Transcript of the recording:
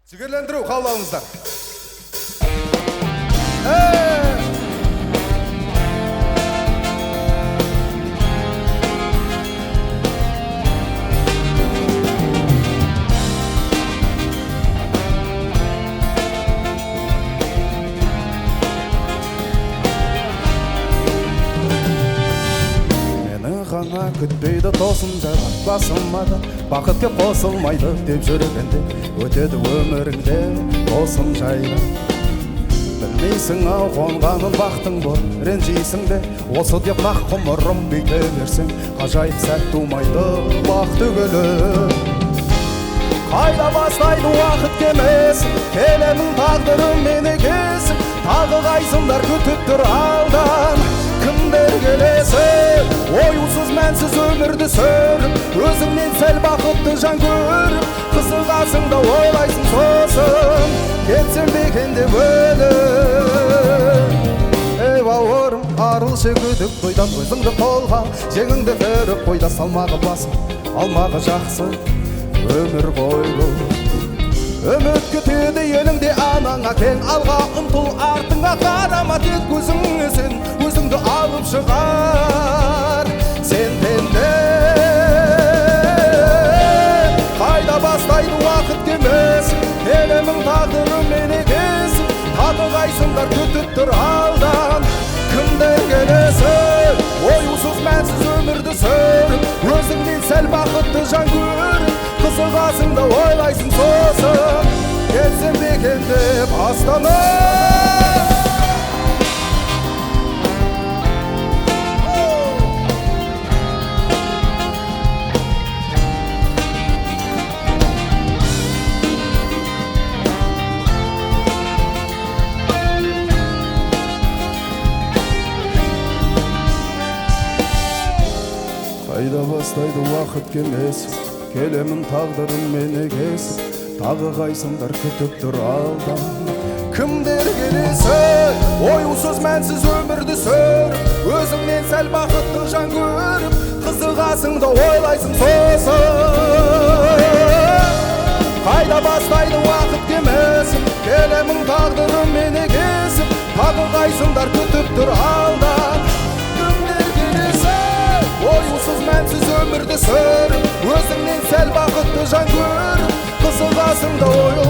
Жігерлендіру қалауыңыздар. Ғана күтпейді тосын жайлар басылмады, бақыт кеп қосылмайды деп жүргенде өтеді өміріңде тосын жайлар. Білмейсің ау қонғанын бақтың бол, ренжейсің де осы деп нақ ғұмырым бүйте берсең, ғажайып сәт тумайды уақыт өгілі. Қайда бастайды уақыт кемесі, келемін тағдырым мені кесіп, тағы қайсыңдар күтіп тұр алдан. Кімдер келесің, ойусыз мәнсіз өмірді сүріп, өзіңнен сәл бақытты жан көріп, қызығасың да ойлайсың сосын, кетсем бекен деп өліп. Ей бауырым, арылшы күдік тойдан өзіңді қолға, жеңіңді көріп қойда салмағы басым, алмағы жақсы өмір ғой бұл. Үміт күтеді еліңде анаңа кең, алға ұмтыл артыңа қарама, тек көзіңе сен өзіңді алып шығар. Сен пенде, қайда бастайды уақыт кемесі, келемін тағдырым мені кесіп, тағы қайсыңдар күтіп тұр алдан. Кімдер келесің, ойусыз мәнсіз өмірді сүріп, өзіңнен сәл бақытты жан көріп, қызығасың да ойлайсың сосын, кетсем бекен деп астанып. Қайда бастайды уақыт кемесі, келемін тағдырым мені кесіп, тағы қайсыңдар күтіп тұр алдан. Кімдер келесің, ойусыз мәнсіз өмірді сүріп, өзіңнен сәл бақытты жан көріп, қызығасың да ойлайсың сосын. Қайда бастайды уақыт кемесі, келемін тағдырым мені кесіп, тағы қайсыңдар күтіп тұр алдан. Кімдер келесің, ойусыз мәнсіз өмірді сүріп, өзіңнен сәл бақытты жан көріп, қызығасың да ойлайсың